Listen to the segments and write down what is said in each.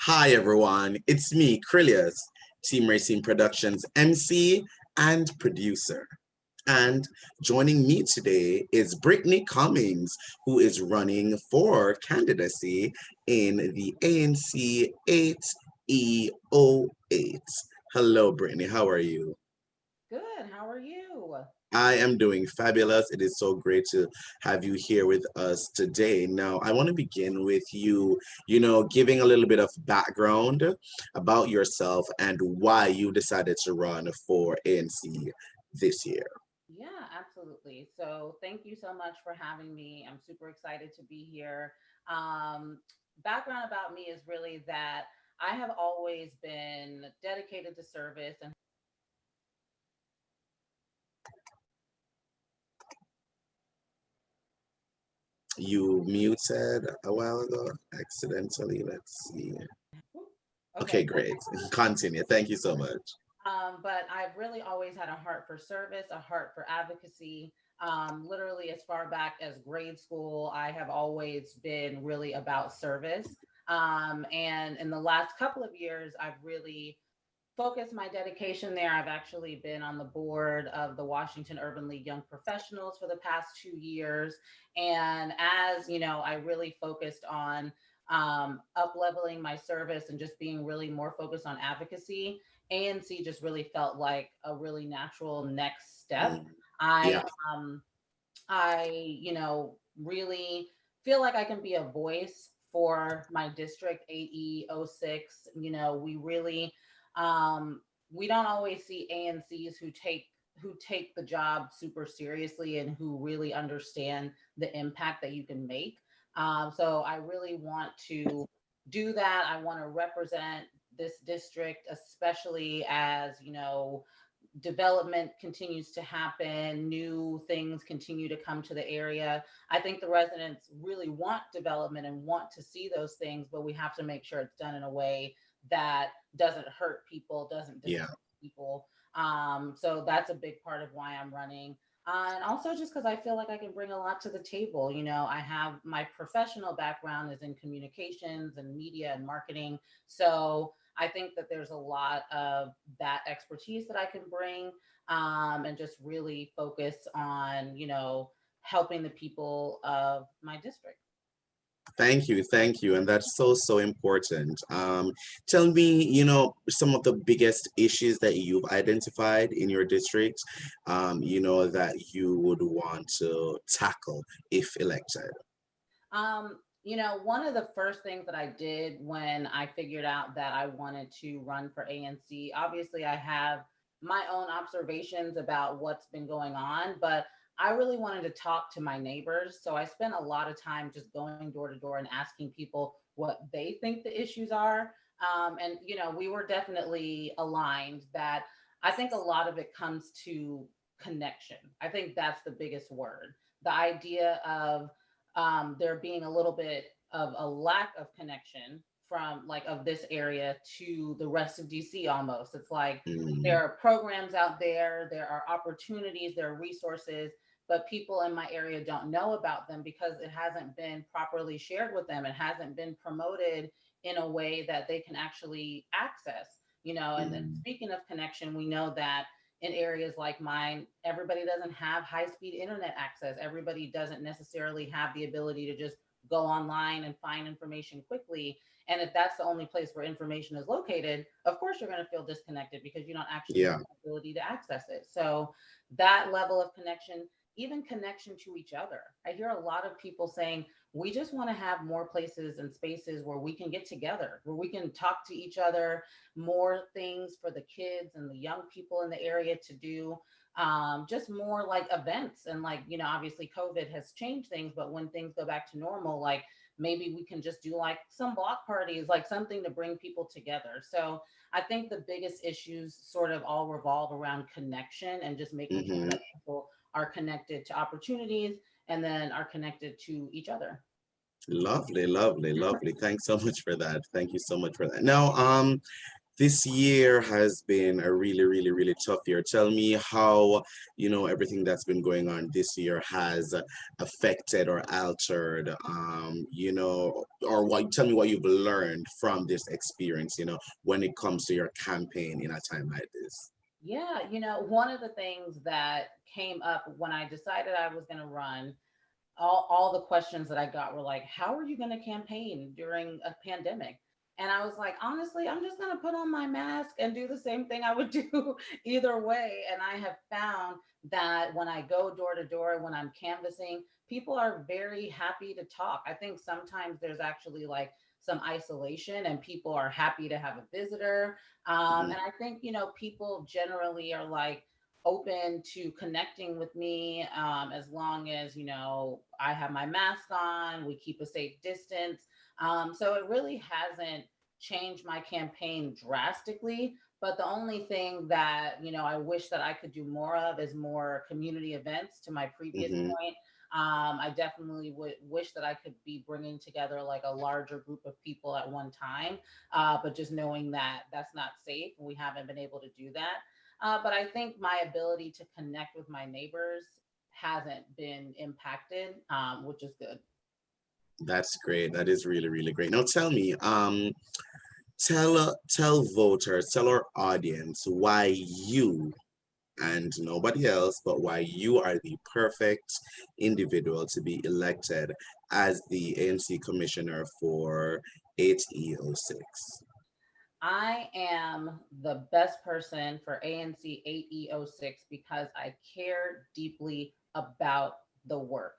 Hi everyone, it's me, Krylios, Team Racing Productions MC and producer. And joining me today is Brittany Cummings, who is running for candidacy in the ANC 8E08. Hello, Brittany, how are you? Good. How are you? I am doing fabulous. It is so great to have you here with us today. Now, I want to begin with you, giving a little bit of background about yourself and why you decided to run for ANC this year. Yeah, absolutely. So, thank you so much for having me. I'm super excited to be here. Um, Background about me is really that I have always been dedicated to service and You muted a while ago accidentally. Let's see. Okay, okay. great. Continue. Thank you so much. But I've really always had a heart for service, a heart for advocacy. Literally, as far back as grade school, I have always been really about service. And in the last couple of years, I've really focused my dedication there. I've actually been on the board of the Washington Urban League Young Professionals for the past 2 years. And as you know, I really focused on up leveling my service and just being really more focused on advocacy. ANC just really felt like a really natural next step. Mm, I yeah, um, really feel like I can be a voice for my district 8E06. We really we don't always see ANCs who take the job super seriously and who really understand the impact that you can make. So I really want to do that. I want to represent this district, especially as development continues to happen, new things continue to come to the area. I think the residents really want development and want to see those things, but we have to make sure it's done in a way that doesn't hurt people, doesn't yeah. disrupt people. So that's a big part of why I'm running. And also just because I feel like I can bring a lot to the table. I have my professional background is in communications and media and marketing. So I think that there's a lot of that expertise that I can bring, and just really focus on, helping the people of my district. Thank you, thank you. And that's so, so important. Tell me, some of the biggest issues that you've identified in your district, that you would want to tackle if elected. One of the first things that I did when I figured out that I wanted to run for ANC, obviously I have my own observations about what's been going on, but I really wanted to talk to my neighbors. So I spent a lot of time just going door to door and asking people what they think the issues are. And we were definitely aligned that I think a lot of it comes to connection. I think that's the biggest word. The idea of there being a little bit of a lack of connection from like of this area to the rest of DC almost. It's like there Mm, are programs out there, there are opportunities, there are resources, but people in my area don't know about them because it hasn't been properly shared with them. It hasn't been promoted in a way that they can actually access. And then mm, speaking of connection, we know that in areas like mine, everybody doesn't have high speed internet access. Everybody doesn't necessarily have the ability to just go online and find information quickly. And if that's the only place where information is located, of course you're going to feel disconnected because you don't actually have yeah. the ability to access it. So that level of connection, even connection to each other. I hear a lot of people saying, we just want to have more places and spaces where we can get together, where we can talk to each other, more things for the kids and the young people in the area to do, just more like events. And like, obviously COVID has changed things, but when things go back to normal, like maybe we can just do like some block parties, like something to bring people together. So I think the biggest issues sort of all revolve around connection and just making sure Hmm. that people are connected to opportunities and then are connected to each other. Lovely, lovely, lovely. Thanks so much for that. Thank you so much for that. Now, this year has been a really, really, really tough year. Tell me how, everything that's been going on this year has affected or altered, or tell me what you've learned from this experience, when it comes to your campaign in a time like this. Yeah, one of the things that came up when I decided I was going to run, all the questions that I got were like, how are you going to campaign during a pandemic? And I was like, honestly, I'm just going to put on my mask and do the same thing I would do either way. And I have found that when I go door to door, when I'm canvassing, people are very happy to talk. I think sometimes there's actually like some isolation and people are happy to have a visitor. Mhm. And I think, people generally are like, open to connecting with me, as long as I have my mask on, we keep a safe distance. So it really hasn't changed my campaign drastically, but the only thing that I wish that I could do more of is more community events. To my previous Mhm. point, I definitely would wish that I could be bringing together like a larger group of people at one time, but just knowing that that's not safe, we haven't been able to do that. But I think my ability to connect with my neighbors hasn't been impacted, which is good. That's great. That is really, really great. Now tell me, tell voters, tell our audience why you and nobody else, but why you are the perfect individual to be elected as the ANC commissioner for 8E06. I am the best person for ANC 8E06 because I care deeply about the work.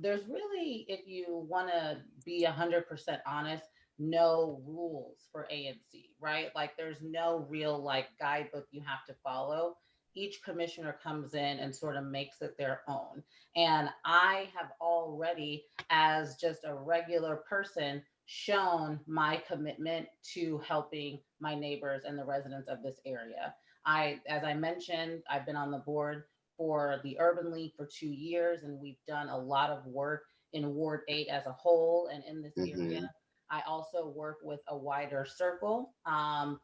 There's really, if you want to be 100% honest, no rules for ANC, right? Like there's no real like guidebook you have to follow. Each commissioner comes in and sort of makes it their own. And I have already, as just a regular person, shown my commitment to helping my neighbors and the residents of this area. As I mentioned, I've been on the board for the Urban League for 2 years, and we've done a lot of work in Ward 8 as a whole and in this area. Mm-hmm. I also work with a wider circle,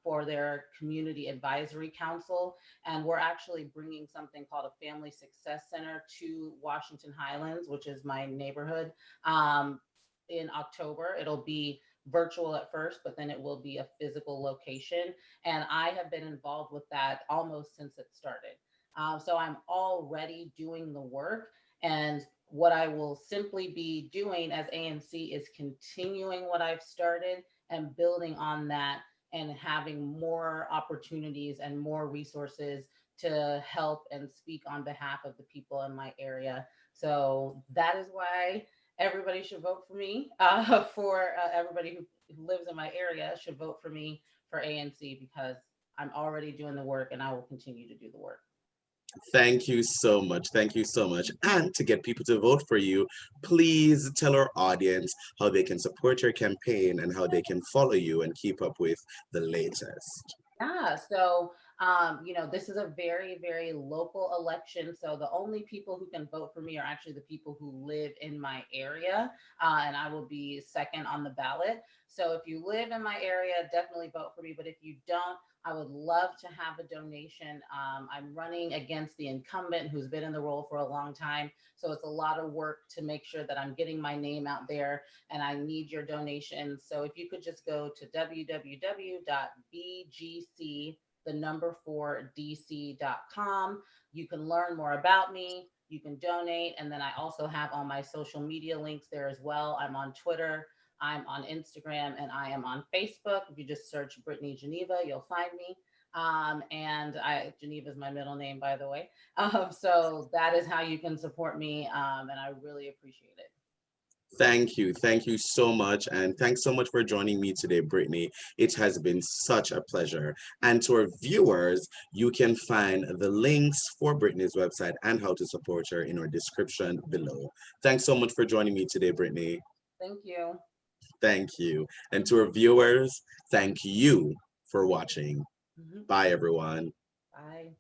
for their community advisory council. And we're actually bringing something called a Family Success Center to Washington Highlands, which is my neighborhood, um, in October. It'll be virtual at first, but then it will be a physical location. And I have been involved with that almost since it started. So I'm already doing the work. And what I will simply be doing as ANC is continuing what I've started and building on that and having more opportunities and more resources to help and speak on behalf of the people in my area. So that is why everybody should vote for me. For everybody who lives in my area should vote for me for ANC because I'm already doing the work and I will continue to do the work. Thank you so much. Thank you so much. And to get people to vote for you, please tell our audience how they can support your campaign and how they can follow you and keep up with the latest. Yeah, so this is a very, very local election. So the only people who can vote for me are actually the people who live in my area, and I will be second on the ballot. So if you live in my area, definitely vote for me. But if you don't, I would love to have a donation. I'm running against the incumbent who's been in the role for a long time. So it's a lot of work to make sure that I'm getting my name out there and I need your donations. So if you could just go to www.bgc, the number 4dc.com, you can learn more about me. You can donate. And then I also have all my social media links there as well. I'm on Twitter, I'm on Instagram, and I am on Facebook. If you just search Brittany Geneva, you'll find me. Geneva is my middle name, by the way. So that is how you can support me. And I really appreciate it. Thank you. Thank you so much. And thanks so much for joining me today, Brittany. It has been such a pleasure. And to our viewers, you can find the links for Brittany's website and how to support her in our description below. Thanks so much for joining me today, Brittany. Thank you. Thank you. And to our viewers, thank you for watching. Mhm. Bye, everyone. Bye.